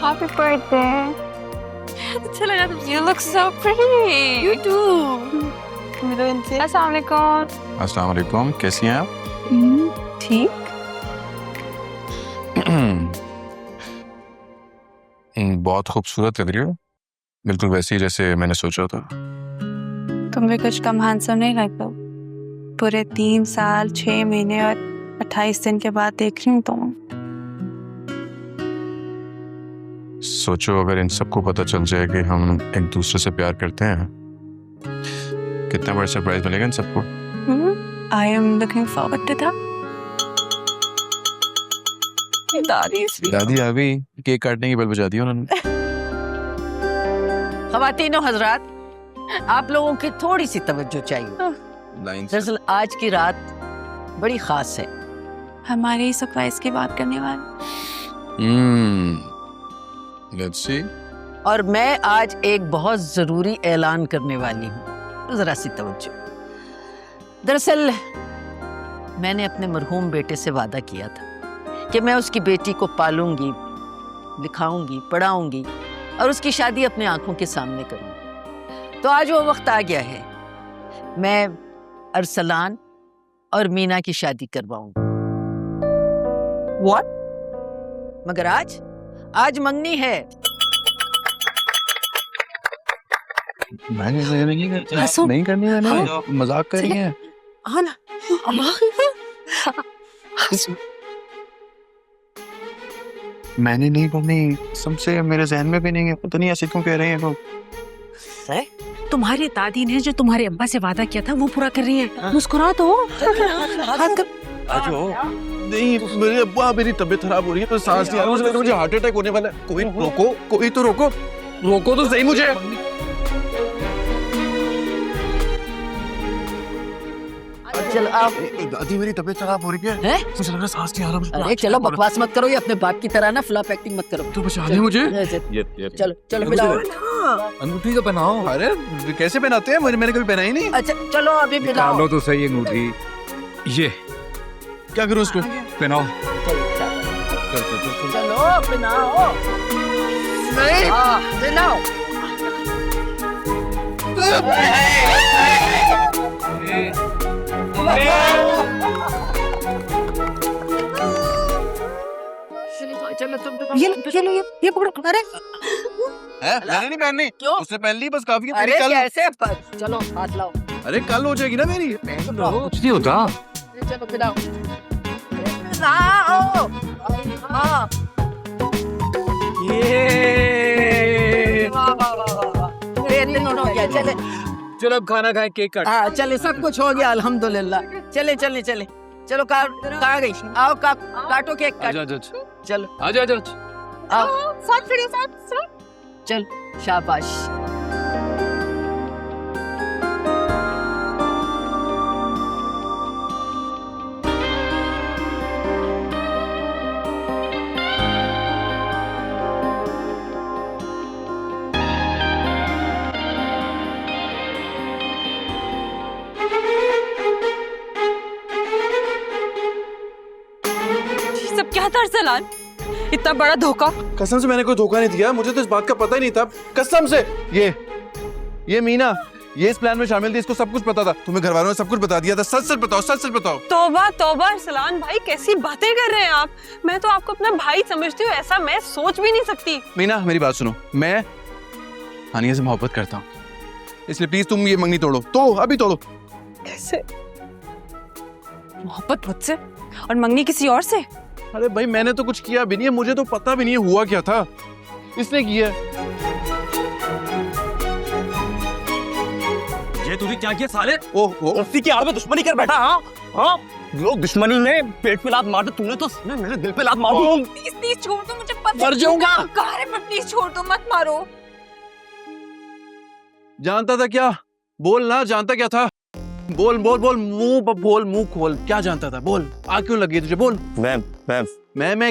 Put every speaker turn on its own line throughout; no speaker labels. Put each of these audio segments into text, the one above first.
Happy birthday. अच्छा लगा तुम. You look so pretty. You too. मिलो इनसे. अस्सलाम वालेकुम.
अस्सलाम वालेकुम, कैसी हैं आप?
ठीक.
बहुत खूबसूरत लग रही हो, बिल्कुल वैसी ही जैसे मैंने सोचा था.
तुम भी कुछ कम हैंडसम नहीं लगते. पूरे 3 साल 6 महीने और 28 दिन के बाद देख रही हूँ तुम.
सोचो अगर इन सबको पता चल जाए कि हम एक दूसरे से प्यार करते हैं, कितना बड़ा सरप्राइज मिलेगा इन सबको.
I am looking forward to that.
दादी आ गई, केक काटने की बेल बजा दी उन्होंने.
ख़वातीनो हज़रात, आप लोगों की थोड़ी सी तवज्जो चाहिए. दरअसल आज की रात बड़ी खास है.
हमारी सरप्राइज की बात करने वाले.
Let's see.
और मैं आज एक बहुत ज़रूरी ऐलान करने वाली हूँ. ज़रा सी तवज्जो. दरअसल मैंने अपने मरहूम बेटे से वादा किया था कि मैं उसकी बेटी को पालूंगी, लिखाऊंगी, पढ़ाऊंगी और उसकी शादी अपने आंखों के सामने करूंगी. तो आज वो वक्त आ गया है. मैं अरसलान और मीना की शादी करवाऊंगी.
What?
मगर आज मंगनी है.
नहीं करनी है ना, मजाक कर रही हैं.
हाँ ना.
मैंने नहीं करनी, सबसे मेरे जहन में भी नहीं है. पता नहीं ऐसे क्यों कह रहे हैं लोग.
तुम्हारी दादी ने जो तुम्हारे अब्बा से वादा किया था वो पूरा कर रही है. मुस्कुरा तो. हाथ कर.
नहीं, मेरे अब्बा, मेरी तबीयत खराब हो रही है, तो सांस नहीं आ रहा, मुझे हार्ट अटैक होने वाला है. कोई रोको, कोई तो रोको, रोको तो सही मुझे.
चल आओ.
दादी मेरी तबीयत खराब हो रही है. मुझे लग रहा है सांस नहीं आ रहा मुझे.
अरे चलो बकवास मत करो. ये अपने बाप की तरह ना फ्लॉप एक्टिंग मत करो.
तू बचा ले मुझे.
चलो चलो पिलाओ.
अंगूठी तो पहनाओ. अरे कैसे पहनाते हैं, मैंने कभी पहना ही नहीं.
अच्छा चलो अभी पिलाओ.
डालो तो सही अंगूठी. ये
क्या करूँ उसको?
पहनाओ.
चलो पिलाओ.
नहीं.
हाँ पिलाओ. चलो तुम
ये पकड़ो. अरे
मैंने नहीं पहननी.
क्यों?
उसने पहन ली, बस काफी है.
अरे
कल.
कैसे. चलो हाथ लाओ.
अरे कल हो जाएगी ना मेरी.
कुछ नहीं होता.
चलो पिलाओ. हाँ.
ये
वाह वाह वाह वाह. ये तीनों हो गया. चले.
चलो अब खाना खाए, केक काट.
हाँ चले, सब कुछ हो गया अल्हम्दुलिल्लाह. चले चले चले. चलो कहाँ गई. आओ काटो केक काट. चलो
आजा.
आओ. चल शाबाश.
सब क्या था अरसलान? इतना बड़ा धोखा.
कसम से मैंने कोई धोखा नहीं दिया. मुझे तो इस बात का पता ही नहीं था. कसम से. ये मीना, ये इस प्लान में शामिल थी. इसको सब कुछ पता था. तुम्हें घर वालों ने सब कुछ बता दिया था. सच सच बताओ, सच सच बताओ.
तौबा तौबा अरसलान भाई, कैसी बातें कर रहे हैं आप. मैं तो आपको अपना भाई समझती हूँ, ऐसा मैं सोच भी नहीं सकती.
मीना मेरी बात सुनो. मैं हानिया से मोहब्बत करता हूँ, इसलिए प्लीज तुम ये मंगनी तोड़ो. तोड़ो, अभी तोड़ो.
कैसे? मोहब्बत मुझसे और मंगनी किसी और से?
अरे भाई मैंने तो कुछ किया भी नहीं है. मुझे तो पता भी नहीं है हुआ क्या था. इसने किया.
ये तूने क्या किया साले?
ओह
उसी की आड़ में दुश्मनी कर बैठा. हाँ लोग दुश्मनी ने पेट पे लात मार दे, तूने तो मेरे दिल पे लात मार दी.
प्लीज छोड़ दो मुझे. पता
मर जाऊंगा.
कार है, प्लीज छोड़ दो, मत मारो.
जानता था क्या? बोल ना, जानता क्या था? बोल बोल बोल. मुंह खोल. क्या जानता था? बोल. आग क्यों लगी तुझे? बोल. मैं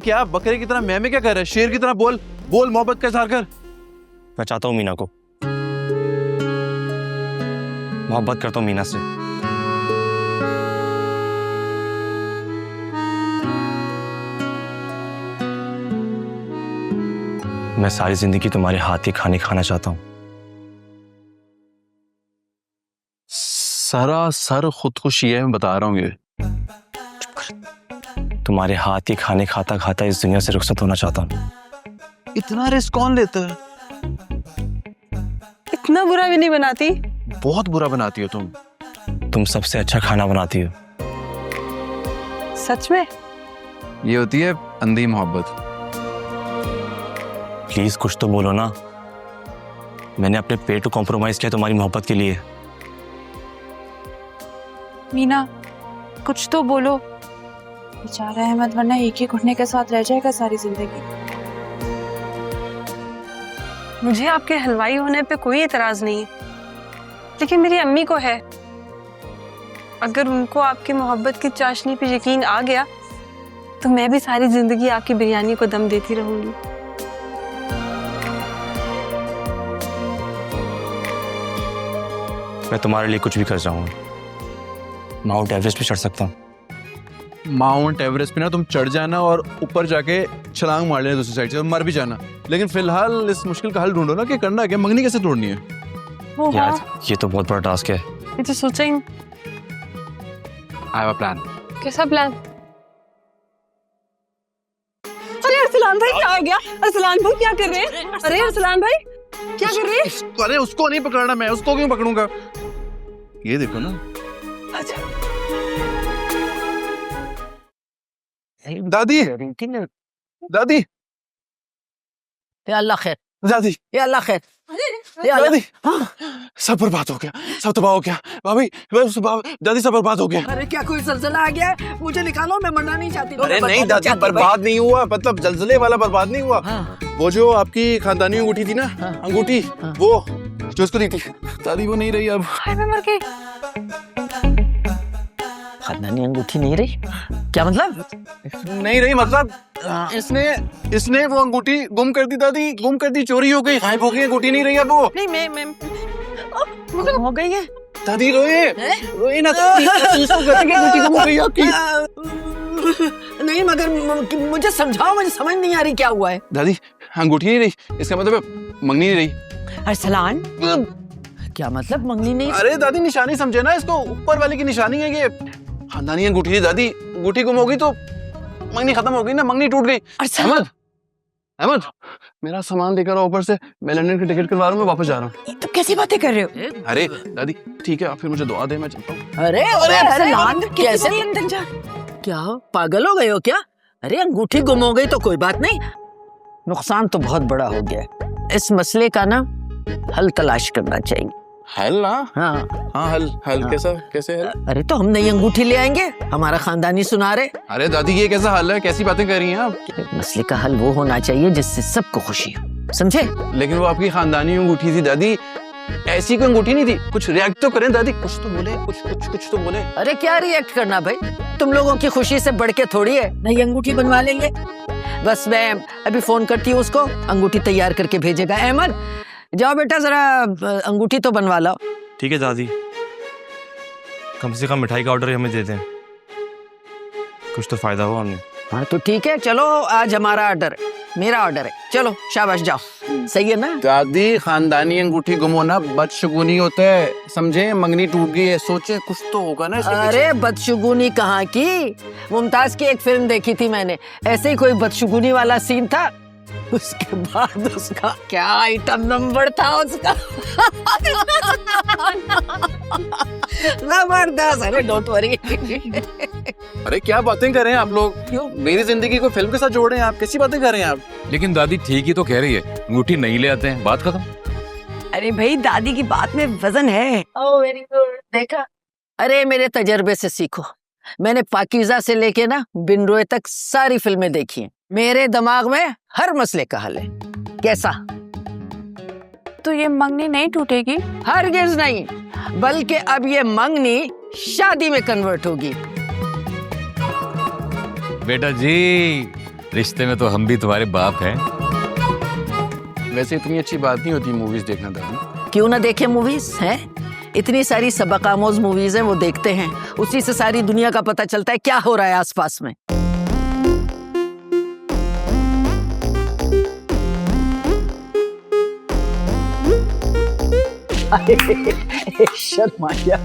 क्या बकरे की तरह मैं क्या कर रहा है? शेर की तरह बोल. बोल मोहब्बत का इजहार कर.
मैं चाहता हूँ मीना को, मोहब्बत करता हूँ मीना से. मैं सारी जिंदगी तुम्हारे हाथ के खाने खाना चाहता हूँ।
सरासर खुदकुशी है, मैं बता रहा हूँ ये।
तुम्हारे हाथ के खाने खाता खाता इस दुनिया से रुखसत होना चाहता हूँ।
इतना रिस्क कौन लेता है?
इतना बुरा भी नहीं बनाती।
बहुत बुरा बनाती हो तुम।
तुम सबसे अच्छा खाना बनाती हो।
सच में?
ये होती है अंधी मोहब्बत।
प्लीज कुछ तो बोलो ना। मैंने अपने पेट को कॉम्प्रोमाइज किया तुम्हारी मोहब्बत के लिए।
मीना, कुछ तो बोलो। बेचारा अहमद वरना एक ही घुटने के साथ रह जाएगा सारी जिंदगी। मुझे आपके हलवाई होने पे कोई एतराज नहीं है, लेकिन मेरी अम्मी को है। अगर उनको आपकी मोहब्बत की चाशनी पे यकीन आ गया तो मैं भी सारी जिंदगी आपकी बिरयानी को दम देती रहूंगी।
मैं तुम्हारे लिए कुछ भी कर जाऊंगा। माउंट एवरेस्ट पे चढ़ सकता हूँ।
माउंट एवरेस्ट पे ना तुम चढ़ जाना और ऊपर जाके छलांग मार लेना दूसरी साइड से और मर भी जाना। लेकिन फिलहाल इस मुश्किल का हल ढूंढो ना कि करना क्या, मंगनी कैसे तोड़नी है।
यार ये तो बहुत बड़ा टास्क है।
ये तो सोचा ही नहीं।
I have a plan.
कैसा प्लान? अरे अरसलान भाई क्या आ गया? अरसलान भाई क्या कर रहे हैं? अरे अरसलान भाई क्या कर रहे हैं?
अरे उसको नहीं पकड़ना, मैं उसको क्यों पकड़ूंगा? ये देखो ना।
अच्छा
दादी, दादी,
या अल्लाह खैर,
दादी,
या अल्लाह खैर, या अल्लाह।
दादी, सब बर्बाद हो गया, सब तबाह हो गया। भाभी, दादी सब बर्बाद हो गया।
अरे क्या कोई जलजला आ गया है? मुझे निकालो, मैं मरना नहीं चाहती।
अरे नहीं दादी, बर्बाद नहीं हुआ, मतलब जलजले वाला बर्बाद नहीं हुआ।
हाँ।
वो जो आपकी खानदानी अंगूठी थी ना,
हाँ।
अंगूठी, वो जो उसको दी थी, दादी वो नहीं रही अब।
हाय मैं मर गई।
खानदानी अंगूठी नहीं रही? क्या मतलब?
नहीं रही मतलब इसने वो अंगूठी गुम कर दी दादी, गुम कर दी, चोरी हो गई, गायब हो गई, अंगूठी नहीं रही अब वो।
नहीं मैं हो गई है।
दादी रोए ना, अंगूठी गुम हो गई आपकी।
नहीं मगर मुझे समझाओ, मुझे समझ नहीं आ रही क्या हुआ है।
दादी अंगूठी नहीं रही, इसका मतलब मंगनी नहीं रही।
अरसलान क्या मतलब मंगनी नहीं?
अरे दादी निशानी समझे ना इसको, ऊपर वाले की निशानी है ये। खानदानी अंगूठी थी दादी, अंगूठी गुम हो गई तो मंगनी खत्म हो गई ना, मंगनी टूट गई। अहमद, अहमद मेरा सामान लेकर आओ ऊपर से, मैं लंदन की टिकट करवा रहा हूँ, मैं वापस जा रहा हूँ।
तो कैसी बातें कर रहे हो?
अरे दादी ठीक है, आप फिर मुझे दुआ दे, मैं चलता हूँ।
अरे अरसलान कैसे लंदन जा? क्या पागल हो गए हो क्या? अरे अंगूठी गुम हो गई तो कोई बात नहीं, नुकसान तो बहुत बड़ा हो गया है। इस मसले का ना हल तलाश करना चाहिए।
हल ना?
हाँ
हाँ हल
हाँ।
कैसे हल?
अरे तो हम नई अंगूठी ले आएंगे, हमारा खानदानी सुना रहे।
अरे दादी ये कैसा हल है, कैसी बातें कर रही हैं आप?
मसले का हल वो होना चाहिए जिससे सबको खुशी हो, समझे?
लेकिन वो आपकी खानदानी अंगूठी थी दादी, ऐसी कोई अंगूठी नहीं थी। कुछ रिएक्ट तो करें दादी, कुछ तो बोले, कुछ तो बोले।
अरे क्या रिएक्ट करना भाई, तुम लोगों की खुशी से बढ़ के थोड़ी है, नई अंगूठी बनवा लेंगे। बस मैं अभी फोन करती हूँ उसको, अंगूठी तैयार करके भेजेगा। अहमद जाओ बेटा जरा अंगूठी तो बनवा लो।
ठीक है दादी, कम से कम मिठाई का ऑर्डर हमें दे दें, कुछ तो फायदा हुआ हमें।
हाँ तो ठीक है, चलो आज हमारा ऑर्डर है, मेरा ऑर्डर है, चलो शाबाश जाओ। सही है ना
दादी? खानदानी अंगूठी गुम होना बदशगुनी होता है, समझे? मंगनी टूट गई है, सोचे कुछ तो होगा ना इसके
अरे बदशगुनी कहाँ की, मुमताज की एक फिल्म देखी थी मैंने, ऐसे ही कोई बदशगुनी वाला सीन था, उसके बाद उसका क्या आइटम नंबर था उसका। जबरदस्त। अरे डोंट वरी।
अरे क्या बातें कर रहे हैं आप लोग? क्यों मेरी जिंदगी को फिल्म के साथ जोड़ रहे हैं आप? कैसी बातें कर रहे हैं आप?
लेकिन दादी ठीक ही तो कह रही है, अंगूठी नहीं ले आते हैं, बात खत्म।
अरे भाई दादी की बात में वजन है।
ओह वेरी गुड, देखा? अरे मेरे तजर्बे से सीखो, मैंने पाकीज़ा से लेके ना बिन रोए तक सारी फिल्में देखी हैं, मेरे दिमाग में हर मसले का हल है। कैसा?
तो ये मंगनी नहीं टूटेगी?
हरगिज़ नहीं, बल्कि अब ये मंगनी शादी में कन्वर्ट होगी।
बेटा जी, रिश्ते में तो हम भी तुम्हारे बाप हैं।
वैसे इतनी अच्छी बात नहीं होती मूवीज देखना दादी।
क्यों ना देखे मूवीज हैं, इतनी सारी सबक आमोज मूवीज हैं, वो देखते हैं, उसी से सारी दुनिया का पता चलता है क्या हो रहा है आसपास में। शर्मा गया